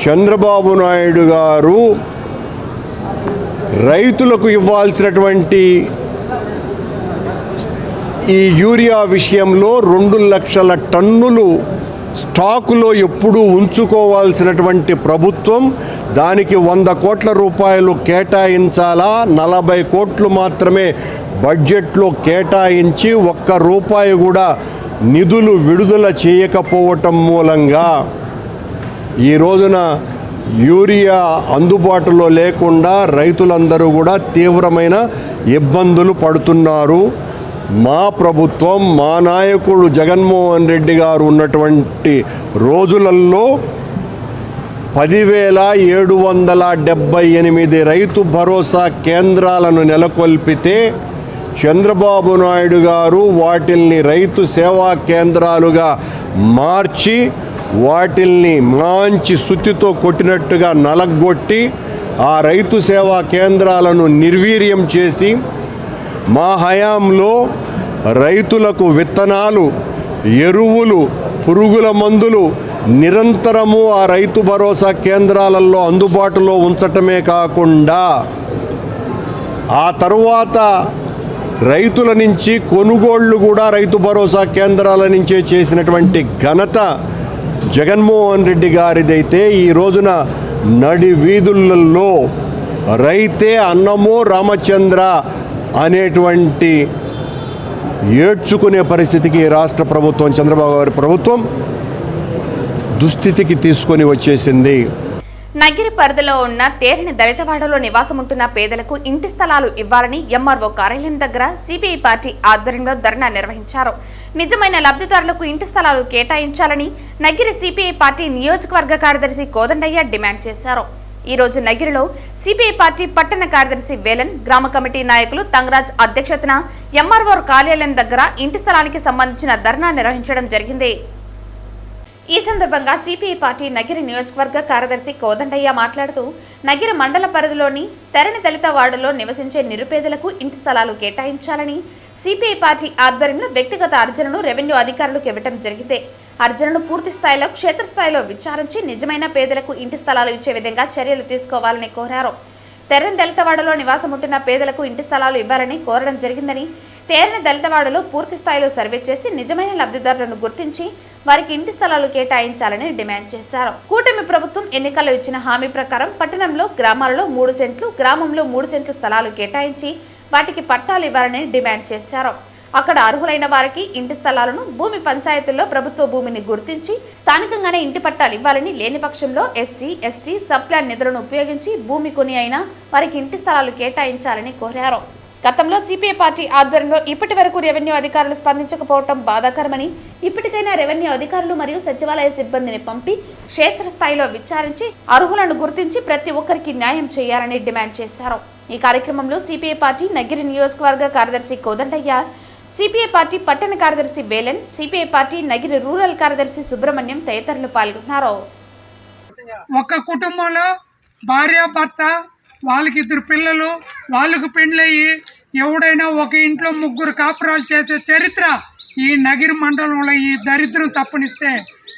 చంద్రబాబు నాయుడు గారు రైతులకు ఇవ్వాల్సినటువంటి ఈ యూరియా విషయంలో 2 లక్షల టన్నులు స్టాకులో ఎప్పుడూ ఉంచుకోవాల్సినటువంటి ప్రభుత్వం దానికి 100 కోట్ల రూపాయలు కేటాయించాలా, 40 కోట్లు మాత్రమే బడ్జెట్లో కేటాయించి 1 రూపాయి కూడా నిధులు విడుదల చేయకపోవటం మూలంగా ఈ రోజున యూరియా అందుబాటులో లేకుండా రైతులందరూ కూడా తీవ్రమైన ఇబ్బందులు పడుతున్నారు. మా ప్రభుత్వం, మా నాయకుడు జగన్మోహన్ రెడ్డి గారు ఉన్నటువంటి రోజులలో 10,778 రైతు భరోసా కేంద్రాలను నెలకొల్పితే, చంద్రబాబు నాయుడు గారు వాటిల్ని రైతు సేవా కేంద్రాలుగా మార్చి వాటిల్ని మంచి సుత్తితో కొట్టినట్టుగా నలగొట్టి ఆ రైతు సేవా కేంద్రాలను నిర్వీర్యం చేసి, మా హయాంలో రైతులకు విత్తనాలు, ఎరువులు, పురుగుల మందులు నిరంతరము ఆ రైతు భరోసా కేంద్రాలలో అందుబాటులో ఉంచటమే కాకుండా ఆ తరువాత రైతుల నుంచి కొనుగోళ్లు కూడా రైతు భరోసా కేంద్రాల నుంచే చేసినటువంటి ఘనత జగన్మోహన్ రెడ్డి గారిదైతే, ఈ రోజున నడి వీధులలో రైతే అన్నమో రామచంద్ర అనేటువంటి ఏడ్చుకునే పరిస్థితికి రాష్ట్ర ప్రభుత్వం, చంద్రబాబు గారి ప్రభుత్వం దుస్థితికి తీసుకొని వచ్చేసింది. నగిరి పరిధిలో ఉన్న తేరిని దళితవాడలో నివాసముంటున్న పేదలకు ఇంటి స్థలాలు ఇవ్వాలని ఎంఆర్ఓ కార్యాలయం దగ్గర సిపిఐ పార్టీ ఆధ్వర్యంలో ధర్నా నిర్వహించారు. నిజమైన లబ్ధిదారులకు ఇంటి స్థలాలు కేటాయించాలని నగిరి సిపిఐ పార్టీ నియోజకవర్గ కార్యదర్శి కోదండయ్య డిమాండ్ చేశారు. ఈ రోజు నగిరిలో సిపిఐ పార్టీ పట్టణ కార్యదర్శి వేలన్, గ్రామ కమిటీ నాయకులు తంగరాజ్ అధ్యక్షతన ఎంఆర్ఓ కార్యాలయం దగ్గర ఇంటి స్థలానికి సంబంధించిన ధర్నా నిర్వహించడం జరిగింది. ఈ సందర్భంగా సిపిఐ పార్టీ నగిరి నియోజకవర్గ కార్యదర్శి కోదండయ్య మాట్లాడుతూ నగిరి మండల పరిధిలోని తెరని దళిత వార్డులో నివసించే నిరుపేదలకు ఇంటి స్థలాలు కేటాయించాలని సిపిఐ పార్టీ ఆధ్వర్యంలో వ్యక్తిగత అర్జీలను రెవెన్యూ అధికారులకు ఇవ్వడం జరిగింది. అర్జీలను పూర్తి స్థాయిలో క్షేత్రస్థాయిలో విచారించి నిజమైన పేదలకు ఇంటి స్థలాలు ఇచ్చే విధంగా చర్యలు తీసుకోవాలని కోరారు. తెరని దళితవాడలో నివాసం ఉంటున్న పేదలకు ఇంటి స్థలాలు ఇవ్వాలని కోరడం జరిగిందని, తెరని దళితవాడలో పూర్తి స్థాయిలో సర్వే చేసి నిజమైన లబ్ధిదారులను గుర్తించి వారికి ఇంటి స్థలాలు కేటాయించాలని డిమాండ్ చేశారు. కూటమి ప్రభుత్వం ఎన్నికల్లో ఇచ్చిన హామీ ప్రకారం పట్టణంలో గ్రామాలలో 3 సెంట్లు, గ్రామంలో 3 సెంట్లు స్థలాలు కేటాయించి వాటికి పట్టాలు ఇవ్వాలని డిమాండ్ చేశారు. అక్కడ అర్హులైన వారికి ఇంటి స్థలాలను భూమి పంచాయతీల్లో ప్రభుత్వ భూమిని గుర్తించి స్థానికంగానే ఇంటి పట్టాలు ఇవ్వాలని, లేని పక్షంలో ఎస్సీ, ఎస్టీ సబ్ ప్లాన్ నిధులను ఉపయోగించి భూమి కొని అయినా వారికి ఇంటి స్థలాలు కేటాయించాలని కోరారు. గతంలో సిపిఐ పార్టీ ఆధ్వర్యంలో ఇప్పటి వరకు రెవెన్యూ అధికారులు స్పందించకపోవడం బాధాకరమని, ఇప్పటికైనా రెవెన్యూ అధికారులు మరియు సచివాలయ సిబ్బందిని పంపి క్షేత్రస్థాయిలో విచారించి అర్హులను గుర్తించి ప్రతి ఒక్కరికి న్యాయం చేయాలని డిమాండ్ చేశారు. ఈ కార్యక్రమంలో సిపిఐ పార్టీ నగిరి నియోజకవర్గ కార్యదర్శి కోదండయ్య, సిపిఐ పార్టీ పట్టణ కార్యదర్శి Belan, CPI party Nagari rural కార్యదర్శి సుబ్రహ్మణ్యం తదితరులు పాల్గొన్నారు. ఒక కుటుంబంలో భార్య భర్త, వాళ్ళకి 2 పిల్లలు, వాళ్ళకు పెండ్లయ్యి ఎవడైనా ఒక ఇంట్లో 3 కాపురాలు చేసే చరిత్ర ఈ నగిరి మండలంలో ఈ దరిద్రం తప్పనిస్తే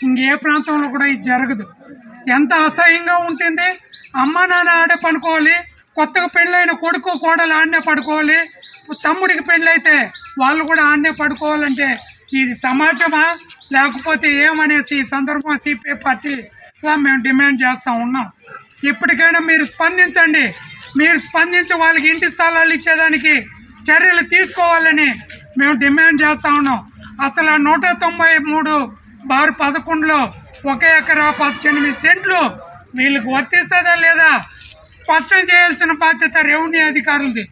ఇంకే ప్రాంతంలో కూడా ఇది జరగదు. ఎంత అసహ్యంగా ఉంటుంది. అమ్మ నాన్న ఆడే పడుకోవాలి, కొత్తగా పెళ్ళైన కొడుకు కోడలు ఆడనే పడుకోవాలి, తమ్ముడికి పెళ్ళైతే వాళ్ళు కూడా ఆడనే పడుకోవాలంటే ఇది సమాజమా లేకపోతే ఏమనేసి ఈ సందర్భం సిపిఐ పార్టీగా మేము డిమాండ్ చేస్తూ ఉన్నాం. ఇప్పటికైనా మీరు స్పందించండి. మీరు స్పందించి వాళ్ళకి ఇంటి స్థలాలు ఇచ్చేదానికి చర్యలు తీసుకోవాలని మేము డిమాండ్ చేస్తూ ఉన్నాం. అసలు 193/11లో 1 ఎకరా 18 సెంట్లు వీళ్ళకి వర్తిస్తుందా లేదా స్పష్టం చేయాల్సిన బాధ్యత రెవెన్యూ అధికారులది.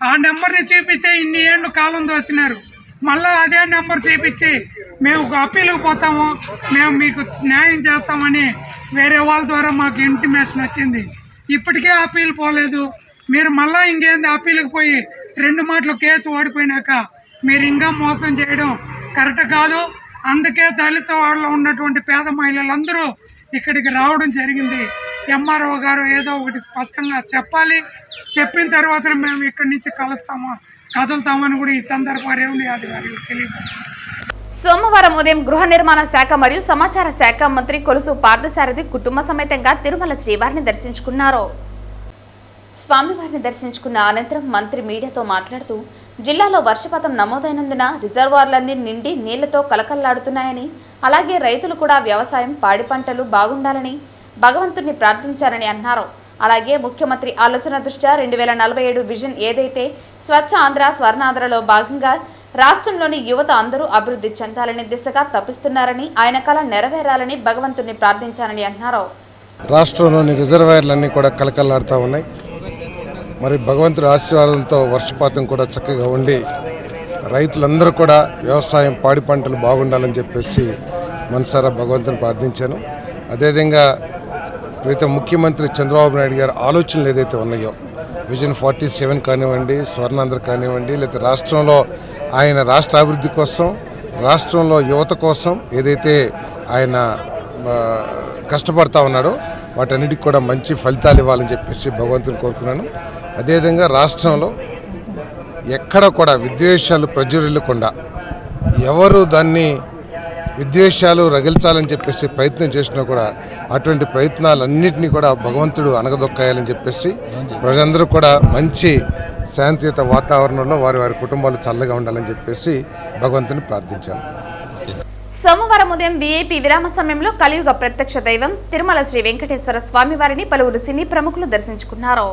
ఆ నెంబర్ని చూపించే ఇన్ని ఏళ్ళు కాలం దోసినారు. మళ్ళీ అదే నెంబర్ చూపించి మేము అప్పీలుకు పోతాము, మేము మీకు న్యాయం చేస్తామని వేరే వాళ్ళ ద్వారా మాకు ఇంటిమేషన్ వచ్చింది. ఇప్పటికే అప్పీల్ పోలేదు. మీరు మళ్ళీ ఇంకేంది అప్పీలుకు పోయి 2 మాటలు కేసు ఓడిపోయినాక మీరు ఇంకా మోసం చేయడం కరెక్ట్ కాదు. అందుకే దళిత వాళ్ళలో ఉన్నటువంటి పేద మహిళలందరూ ఇక్కడికి రావడం జరిగింది. ఎంఆర్ఓ గారు ఏదో ఒకటి స్పష్టంగా చెప్పాలి. చెప్పిన తర్వాత మేము ఇక్కడి నుంచి కదులుతామని కూడా ఈ సందర్భంగా రెవెన్యూ అధికారులు తెలియపరిచారు. సోమవారం ఉదయం గృహ నిర్మాణ శాఖ మరియు సమాచార శాఖ మంత్రి కొలుసు పార్థసారథి కుటుంబ సమేతంగా తిరుమల శ్రీవారిని దర్శించుకున్నారు. స్వామివారిని దర్శించుకున్న అనంతరం మంత్రి మీడియాతో మాట్లాడుతూ జిల్లాలో వర్షపాతం నమోదైనందున రిజర్వాయర్లన్నీ నిండి నీళ్లతో కలకల్లాడుతున్నాయని, అలాగే రైతులు కూడా వ్యవసాయం, పాడి పంటలు బాగుండాలని భగవంతుడిని ప్రార్థించారని అన్నారు. అలాగే ముఖ్యమంత్రి ఆలోచన దృష్ట్యా 2047 విజన్ ఏదైతే స్వచ్ఛ ఆంధ్ర, స్వర్ణాంధ్రలో భాగంగా రాష్ట్రంలోని యువత అందరూ అభివృద్ధి చెందాలని దిశగా తప్పిస్తున్నారని, ఆయన కళ నెరవేరాలని భగవంతుడిని ప్రార్థించారని అన్నారు. రాష్ట్రంలోని రిజర్వాయర్లన్నీ కూడా కలకల్లాడుతూ ఉన్నాయి. మరి భగవంతుడి ఆశీర్వాదంతో వర్షపాతం కూడా చక్కగా ఉండి రైతులందరూ కూడా వ్యవసాయం, పాడి పంటలు బాగుండాలని చెప్పేసి మనసారా భగవంతుని ప్రార్థించాను. అదేవిధంగా ప్రీతం ముఖ్యమంత్రి చంద్రబాబు నాయుడు గారి ఆలోచనలు ఏదైతే ఉన్నాయో విజన్ 47 కానివ్వండి, స్వర్ణాంధ్ర కానివ్వండి, లేకపోతే రాష్ట్రంలో ఆయన రాష్ట్ర అభివృద్ధి కోసం, రాష్ట్రంలో యువత కోసం ఏదైతే ఆయన కష్టపడతా ఉన్నాడో వాటన్నిటికి కూడా మంచి ఫలితాలు ఇవ్వాలని చెప్పేసి భగవంతుని కోరుకున్నాను. అదేవిధంగా రాష్ట్రంలో ఎక్కడ కూడా విద్వేషాలు ప్రజ్వరిల్లకుండా, ఎవరు దాన్ని విద్వేషాలు రగిల్చాలని చెప్పేసి ప్రయత్నం చేసినా కూడా అటువంటి ప్రయత్నాలన్నింటినీ కూడా భగవంతుడు అనగదొక్కాయాలని చెప్పేసి ప్రజలందరూ కూడా మంచి శాంతియుత వాతావరణంలో వారి వారి కుటుంబాలు చల్లగా ఉండాలని చెప్పేసి భగవంతుని ప్రార్థించాను. సోమవారం ఉదయం వీఐపీ విరామ సమయంలో కలియుగ ప్రత్యక్ష దైవం తిరుమల శ్రీ వెంకటేశ్వర స్వామి వారిని పలువురు సినీ ప్రముఖులు దర్శించుకున్నారు.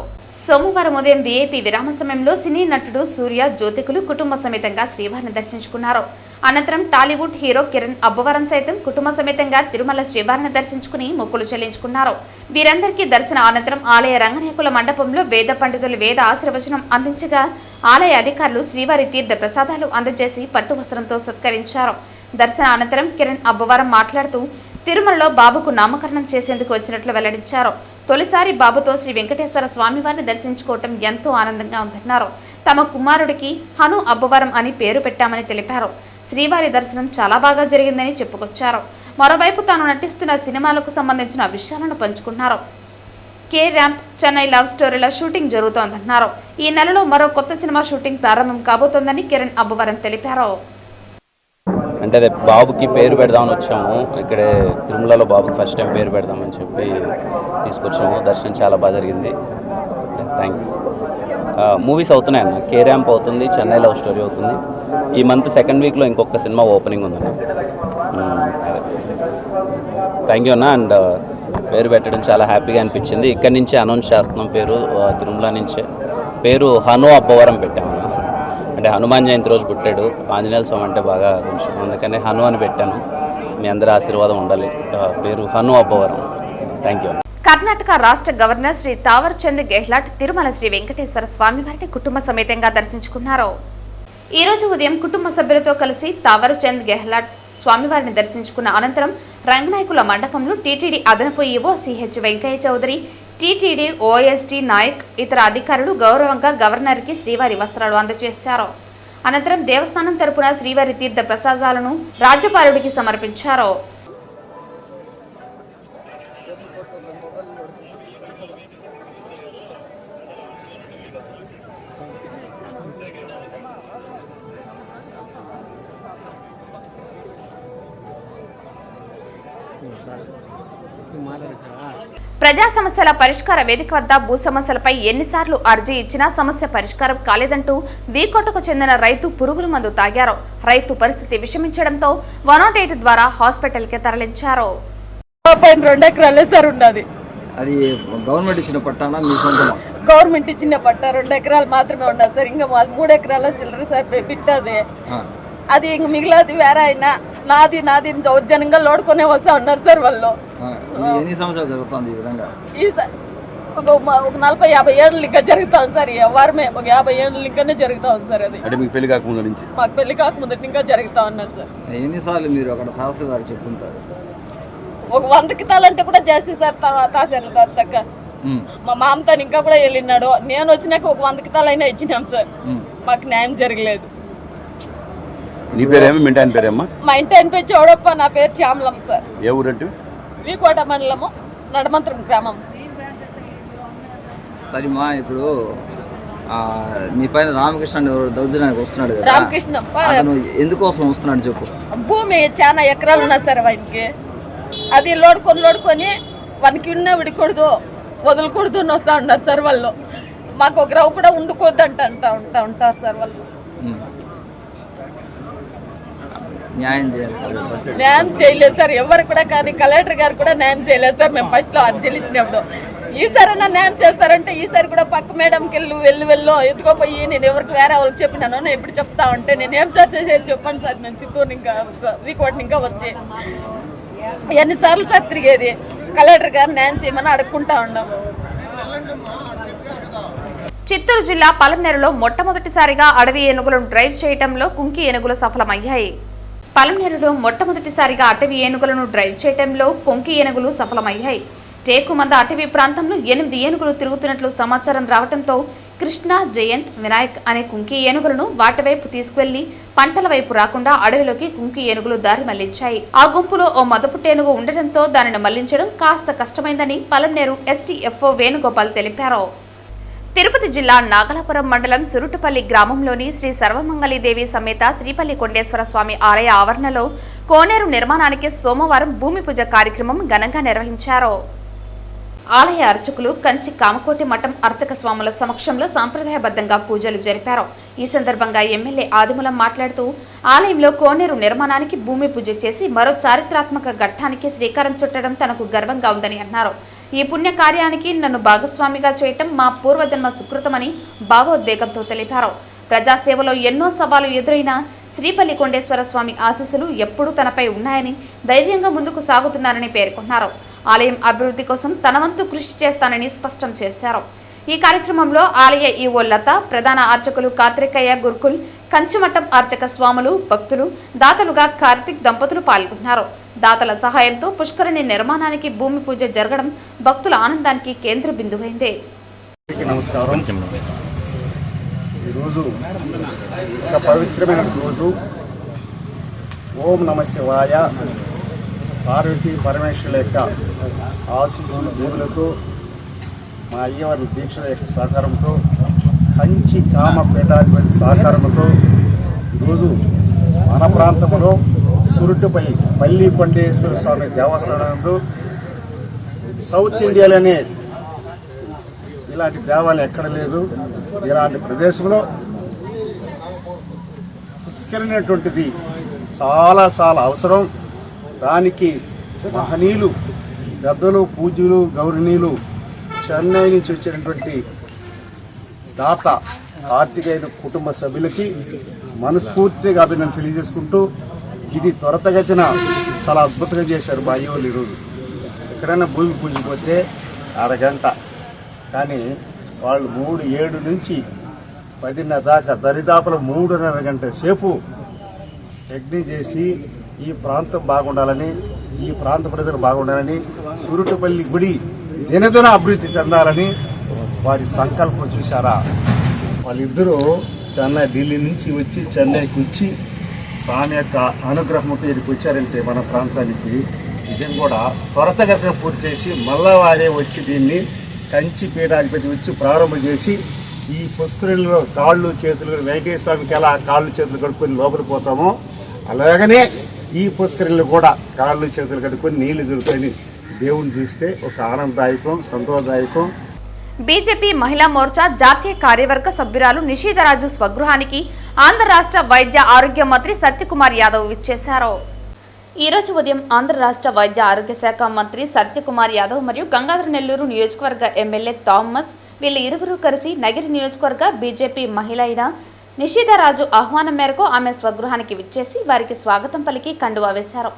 సోమవారం ఉదయం వీఐపీ విరామ సమయంలో సినీ నటుడు సూర్య, జ్యోతికులు కుటుంబ సమేతంగా శ్రీవారిని దర్శించుకున్నారు. అనంతరం టాలీవుడ్ హీరో కిరణ్ అబ్బవరం సైతం కుటుంబ సమేతంగా తిరుమల శ్రీవారిని దర్శించుకుని మొక్కులు చెల్లించుకున్నారు. వీరందరికీ దర్శన అనంతరం ఆలయ రంగనాయకుల మండపంలో వేద పండితులు వేద ఆశీర్వచనం అందించగా ఆలయ అధికారులు శ్రీవారి తీర్థ ప్రసాదాలు అందజేసి పట్టు వస్త్రంతో సత్కరించారు. దర్శన అనంతరం కిరణ్ అబ్బవరం మాట్లాడుతూ తిరుమలలో బాబుకు నామకరణం చేసేందుకు వచ్చినట్లు వెల్లడించారు. తొలిసారి బాబుతో శ్రీ వెంకటేశ్వర స్వామివారిని దర్శించుకోవటం ఎంతో ఆనందంగా ఉందన్నారు. తమ కుమారుడికి హను అబ్బవరం అని పేరు పెట్టామని తెలిపారు. శ్రీవారి దర్శనం చాలా బాగా జరిగిందని చెప్పుకొచ్చారు. మరోవైపు తాను నటిస్తున్న సినిమాలకు సంబంధించిన విషయాలను పంచుకున్నారు. కే ర్యాంప్ చెన్నై లవ్ స్టోరీల షూటింగ్ జరుగుతోందన్నారు. ఈ నెలలో మరో కొత్త సినిమా షూటింగ్ ప్రారంభం కాబోతోందని కిరణ్ అబ్బవరం తెలిపారు. అంటే అదే బాబుకి పేరు పెడదామని వచ్చాము. ఇక్కడే తిరుమలలో బాబుకి ఫస్ట్ టైం పేరు పెడదామని చెప్పి తీసుకొచ్చాము. దర్శనం చాలా బాగా జరిగింది. Thank you. మూవీస్ అవుతున్నాయి అన్న. కే ర్యాంప్ అవుతుంది, చెన్నై లవ్ స్టోరీ అవుతుంది. ఈ మంత్ సెకండ్ వీక్లో ఇంకొక సినిమా ఓపెనింగ్ ఉందన్న. థ్యాంక్ యూ అన్న. అండ్ పేరు పెట్టడం చాలా హ్యాపీగా అనిపించింది. ఇక్కడి నుంచే అనౌన్స్ చేస్తున్నాం పేరు. తిరుమల నుంచే పేరు హను అబ్బవరం పెట్టాము. అంటే హనుమాన్ జయంతి రోజు పుట్టాడు. ఆంజనేయ స్వామి అంటే బాగా కొంచెం, అందుకనే హను అని పెట్టాను. మీ అందరి ఆశీర్వాదం ఉండాలి. పేరు హను అబ్బవరం. Thank you. కర్ణాటక రాష్ట్ర గవర్నర్ శ్రీ తావర్ చంద్ గెహ్లాట్ తిరుమల శ్రీ వెంకటేశ్వర స్వామివారిని కుటుంబ సమేతంగా దర్శించుకున్నారు. ఈ రోజు ఉదయం కుటుంబ సభ్యులతో కలిసి తావర్ చంద్ గెహ్లాట్ స్వామివారిని దర్శించుకున్న అనంతరం రంగనాయకుల మండపంలో టీటీడీ అదనపు EO CH Venkaiah Chowdary, TTD OST Naik, ఇతర అధికారులు గౌరవంగా గవర్నర్కి శ్రీవారి వస్త్రాలు అందజేశారు. అనంతరం దేవస్థానం తరపున శ్రీవారి తీర్థ ప్రసాదాలను రాజ్యపాలుడికి సమర్పించారు. ప్రజా సమస్యల పరిష్కార వేదిక వద్ద భూ సమస్యలపై ఎన్నిసార్లు అర్జీ ఇచ్చినా సమస్య పరిష్కారం కాలేదంటూ వీకోటకు చెందిన రైతు పురుగుల మందు తాగారు. రైతు పరిస్థితి విషమించడంతో 108 ద్వారా హాస్పిటల్ కి తరలించారు. 2 ఎకరాలే సార్ ఉన్నది. అది గవర్నమెంట్ ఇచ్చిన పట్టానా మీ సొంతమా? గవర్నమెంట్ ఇచ్చిన పట్టా 2 ఎకరాలు మాత్రమే ఉన్నది సార్. ఇంకా 3 ఎకరాల సిల్లర్ సార్ బిట్టది. అది ఇంక మిగిలినది వేరే అయినా నాది దౌర్జన్యంగా లోడుకొనే వస్తా ఉన్నారు సార్ వాళ్ళు. ఎన్ని సంవత్సరాలు జరుగుతుంది ఈ విధంగా? ఈ సార్ ఒక 40-50 ఏళ్ళు ఇంకా జరుగుతాం సార్. వారమే ఒక 50 ఏళ్ళు ఇంకానే జరుగుతా ఉంది సార్. అది అంటే మీకు పెళ్లి కాకముందు నుంచి? మాకు పెళ్లి కాకముందు ఇంకా జరుగుతా ఉన్నది సార్. ఎన్నిసార్లు మీరు అక్కడ తహసీల్దార్ చెప్పుకుంటారు? ఒక 100 కితాలంటే కూడా చేస్తే సార్ తహసీల్దార్ దగ్గర. మా మామతో ఇంకా కూడా వెళ్ళినాడు. నేను వచ్చినాక ఒక 100 కితాలైనా ఇచ్చినాం సార్. మాకు న్యాయం జరగలేదు. నీ పేరేమో మీ ఇంటి పేరేమ్మా? మా ఇంటి ఆయన పేరు చౌడప్ప, నా పేరు శ్యామలం సార్. ఏ ఊరంటే? వీకోట మండలము, నడమంత్రం గ్రామం. సరేమా, ఇప్పుడు మీ పైన రామకృష్ణ దౌర్జన్యానికి వస్తున్నాడు కదా, రామకృష్ణ ఎందుకోసం వస్తున్నాడు చెప్పు. భూమి చాలా ఎకరాలు ఉన్నాయి సార్ ఆయనకి. అది లోడుకొని వానికి ఉన్న విడకూడదు, వదలకూడదు అని వస్తూ ఉన్నారు సార్ వాళ్ళు. మాకు ఒక రవ్వ కూడా ఉండుకోద్దు ఉంటారు సార్ వాళ్ళు. న్యాయం చేయలేదు సార్ ఎవరు కూడా. కానీ కలెక్టర్ గారు కూడా న్యాయం చేయలేదు సార్. మేము ఫస్ట్లో అర్జీలు ఇచ్చినప్పుడు ఈసారైనా న్యాయం చేస్తారంటే ఈసారి కూడా పక్క మేడంకి వెళ్ళు ఎత్తుకోపోయి నేను ఎవరికి వేరే వాళ్ళకి చెప్పినాను. నేను ఇప్పుడు చెప్తా ఉంటే నేను ఏం సార్ చేసేది చెప్పండి సార్. మేము చిత్తూరు ఇంకా వీకోటిని ఇంకా వచ్చి ఎన్నిసార్లు సార్ తిరిగేది. కలెక్టర్ గారు న్యాయం చేయమని అడుక్కుంటా ఉన్నాం. చిత్తూరు జిల్లా పలమనేరులో మొట్టమొదటిసారిగా అడవి ఏనుగులను డ్రైవ్ చేయడంలో కుంకి ఏనుగులు సఫలమయ్యాయి. పలమనేరులో మొట్టమొదటిసారిగా అటవీ ఏనుగులను డ్రైవ్ చేయడంలో కొంకి ఏనుగులు సఫలమయ్యాయి. టేకుమంద అటవీ ప్రాంతంలో 8 ఏనుగులు తిరుగుతున్నట్లు సమాచారం రావడంతో కృష్ణ, జయంత్, వినాయక్ అనే కుంకి ఏనుగులను వాటి వైపు తీసుకువెళ్లి పంటల వైపు రాకుండా అడవిలోకి కుంకి ఏనుగులు దారి మళ్లించాయి. ఆ గుంపులో ఓ మదపుట్టేనుగు ఉండటంతో దానిని మళ్లించడం కాస్త కష్టమైందని పలమనేరు ఎస్టీఎఫ్ఓ వేణుగోపాల్ తెలిపారు. తిరుపతి జిల్లా నాగలాపురం మండలం సురుటుపల్లి గ్రామంలోని శ్రీ సర్వమంగళీదేవి సమేత శ్రీపల్లి కొండేశ్వర స్వామి ఆలయ ఆవరణలో కోనేరు నిర్మాణానికి సోమవారం భూమి పూజ కార్యక్రమం ఘనంగా నిర్వహించారు. ఆలయ అర్చకులు కంచి కామకోటి మఠం అర్చక స్వాముల సమక్షంలో సాంప్రదాయబద్ధంగా పూజలు జరిపారు. ఈ సందర్భంగా ఎమ్మెల్యే ఆదిమూలం మాట్లాడుతూ ఆలయంలో కోనేరు నిర్మాణానికి భూమి పూజ చేసి మరో చారిత్రాత్మక ఘట్టానికి శ్రీకారం చుట్టడం తనకు గర్వంగా ఉందని అన్నారు. ఈ పుణ్య కార్యానికి నన్ను భాగస్వామిగా చేయటం మా పూర్వజన్మ సుకృతమని భావోద్వేగంతో తెలిపారు. ప్రజాసేవలో ఎన్నో సవాలు ఎదురైనా శ్రీపల్లి కొండేశ్వర స్వామి ఆశీస్సులు ఎప్పుడూ తనపై ఉన్నాయని ధైర్యంగా ముందుకు సాగుతున్నారని పేర్కొన్నారు. ఆలయం అభివృద్ధి కోసం తన వంతు కృషి చేస్తానని స్పష్టం చేశారు. ఈ కార్యక్రమంలో ఆలయ ఈవో లత, ప్రధాన అర్చకులు కార్తికేయ గురుకుల్, కంచిమఠం అర్చక స్వాములు, భక్తులు, దాతలుగా కార్తిక్ దంపతులు పాల్గొన్నారు. దాతల సహాయంతో పుష్కరిణి నిర్మాణానికి భూమి పూజ జరగడం భక్తుల ఆనందానికి కేంద్ర బిందువైంది. నమస్కారం. ఈరోజు ఒక పవిత్రమైన రోజు. ఓం నమ శివాయ. పార్వతీ పరమేశ్వరుల యొక్క ఆశీస్సుల దేవులతో, మా అయ్యవారి దీక్షల యొక్క సహకారంతో, కంచి కామ పీఠాధిపతి సహకారంతో ఈరోజు మన ప్రాంతంలో సురుట్టుపై పల్లి కొండేశ్వర స్వామి దేవస్థానంలో సౌత్ ఇండియాలోనే ఇలాంటి దేవాలయం ఎక్కడ లేదు. ఇలాంటి ప్రదేశంలో పుష్కరినటువంటిది చాలా చాలా అవసరం. దానికి మహనీయులు, పెద్దలు, పూజ్యులు, గౌరవనీయులు, చెన్నై నుంచి వచ్చినటువంటి దాత కార్తికేయ కుటుంబ సభ్యులకి మనస్ఫూర్తిగా అభినందన తెలియజేసుకుంటూ, ఇది త్వరతగతిన చాలా అద్భుతంగా చేశారు మా అయ్యోళ్ళు. ఈరోజు ఎక్కడైనా భూమి పూజిపోతే అరగంట, కానీ వాళ్ళు 3-7 నుంచి 10:30 దాకా దరిదాపుల 3.5 గంటల సేపు యజ్ఞం చేసి ఈ ప్రాంతం బాగుండాలని, ఈ ప్రాంత ప్రజలు బాగుండాలని, సురుటుపల్లి గుడి దినదిన అభివృద్ధి చెందాలని వారి సంకల్పం చూశారా. వాళ్ళిద్దరూ చెన్నై, ఢిల్లీ నుంచి వచ్చి చెన్నైకి వచ్చి స్వామి యొక్క అనుగ్రహంతో ఇక్కడికి వచ్చారంటే మన ప్రాంతానికి నిజం కూడా త్వరతగతిన పూర్తి చేసి మళ్ళా వారే వచ్చి దీన్ని కంచి పీఠాధిపతి వచ్చి ప్రారంభం చేసి ఈ పుష్కరిణిలో కాళ్ళు చేతులు వెంకటేశ్వర స్వామికి ఎలా కాళ్ళు చేతులు కడుక్కొని లోపలికి పోతామో అలాగనే ఈ పుష్కరిణిలో కూడా కాళ్ళు చేతులు కడుక్కొని నీళ్లు దొరుకుతాయని దేవుని చూస్తే ఒక ఆనందదాయకం, సంతోషదాయకం. బీజేపీ మహిళా మోర్చా జాతీయ కార్యవర్గ సభ్యురాలు నిషిధరాజు స్వగృహానికి ఆంధ్ర రాష్ట్ర వైద్య ఆరోగ్య మంత్రి సత్యకుమార్ యాదవ్ విచ్చేశారు. ఈ రోజు ఉదయం ఆంధ్ర రాష్ట్ర వైద్య ఆరోగ్య శాఖ మంత్రి సత్యకుమార్ యాదవ్ మరియు గంగాధర నెల్లూరు నియోజకవర్గ ఎమ్మెల్యే థామస్ వీళ్ళు ఇరువురు కలిసి నగిరి నియోజకవర్గ బీజేపీ మహిళ అయిన నిషిధరాజు ఆహ్వానం మేరకు ఆమె స్వగృహానికి విచ్చేసి వారికి స్వాగతం పలికి కండువా వేశారు.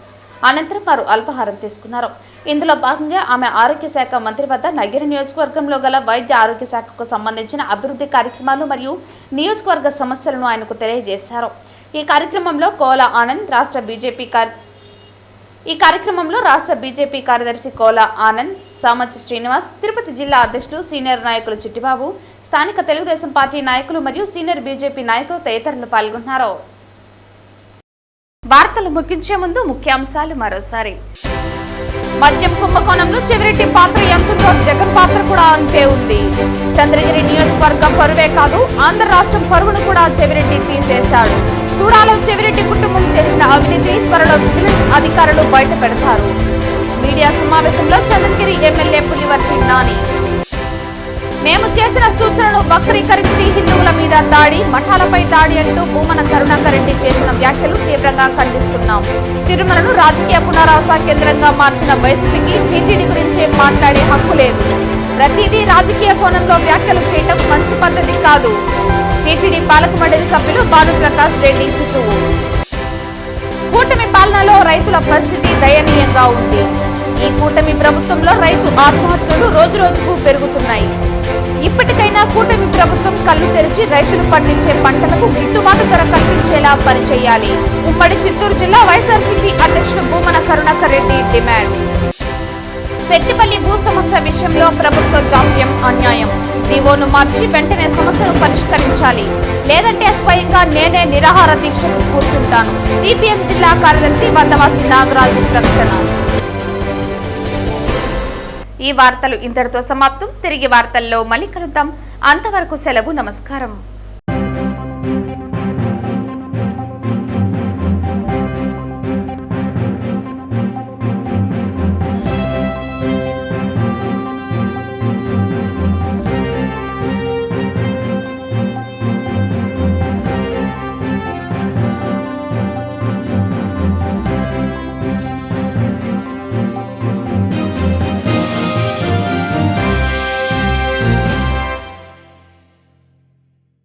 అనంతరం వారు అల్పాహారం తీసుకున్నారు. ఇందులో భాగంగా ఆమె ఆరోగ్య శాఖ మంత్రి వద్ద నగిరి నియోజకవర్గంలో గల వైద్య ఆరోగ్య శాఖకు సంబంధించిన అభివృద్ధి కార్యక్రమాలు మరియు నియోజకవర్గ సమస్యలను ఆయనకు తెలియజేశారు. ఈ కార్యక్రమంలో కోలా ఆనంద్ రాష్ట్ర బీజేపీ కార్యదర్శి కోలా ఆనంద్, సామచ్చి శ్రీనివాస్, తిరుపతి జిల్లా అధ్యక్షులు సీనియర్ నాయకులు చిట్టిబాబు, స్థానిక తెలుగుదేశం పార్టీ నాయకులు మరియు సీనియర్ బీజేపీ నాయకులు తదితరులు పాల్గొన్నారు. వార్తలు ముగించే ముందు ముఖ్యాంశాలు మరోసారి. మద్యం కుంభకోణంలో చెవిరెడ్డి పాత్ర ఎంతుందో జగన్ పాత్ర కూడా అంతే ఉంది. చంద్రగిరి నియోజకవర్గం పరువే కాదు, ఆంధ్ర రాష్ట్రం పరువును కూడా చెవిరెడ్డి తీసేశాడు. తుడాలో చెవిరెడ్డి కుటుంబం చేసిన అవినీతిని త్వరలో విజిలెన్స్ అధికారులు బయట పెడతారు. మీడియా సమావేశంలో చంద్రగిరి ఎమ్మెల్యే పులివర్తి నాని. మేము చేసిన సూచనలు వక్రీకరించి హిందువుల మీద దాడి, మఠాలపై దాడి అంటూ భూమన కరుణాకర్ రెడ్డి చేసిన వ్యాఖ్యలు తీవ్రంగా ఖండిస్తున్నాం. తిరుమలను రాజకీయ పునరావాస కేంద్రంగా మార్చిన వైసీపీకి టీటీడీ గురించే మాట్లాడే హక్కు లేదు. ప్రతిదీ రాజకీయ కోణంలో వ్యాఖ్యలు చేయడం మంచి పద్ధతి కాదు. టీటీడీ పాలక మండలి సభ్యులు భానుప్రకాష్ రెడ్డి హితువు. కూటమి పాలనలో రైతుల పరిస్థితి దయనీయంగా ఉంది. ఈ కూటమి ప్రభుత్వంలో రైతు ఆత్మహత్యలు రోజురోజుకు పెరుగుతున్నాయి. ఇప్పటికైనా కూటమి ప్రభుత్వం కళ్లు తెరిచి రైతులు పండించే పంటలకు గిట్టుబాటు ధర కల్పించేలా పనిచేయాలి. ఉమ్మడి చిత్తూరు జిల్లా వైఎస్ఆర్సీపీ అధ్యక్షుడు భూమన కరుణాకర్ రెడ్డి డిమాండ్. సెట్టిపల్లి భూ సమస్య విషయంలో ప్రభుత్వ జాప్యం అన్యాయం. జీవోను మార్చి వెంటనే సమస్యను పరిష్కరించాలి, లేదంటే స్వయంగా నేనే నిరాహార దీక్షకు కూర్చుంటాను. సిపిఎం జిల్లా కార్యదర్శి వందవాసి నాగరాజు ప్రకటన. ఈ వార్తలు ఇంతటితో సమాప్తం. తిరిగి వార్తల్లో మళ్ళీ కలుద్దాం. అంతవరకు సెలవు. నమస్కారం.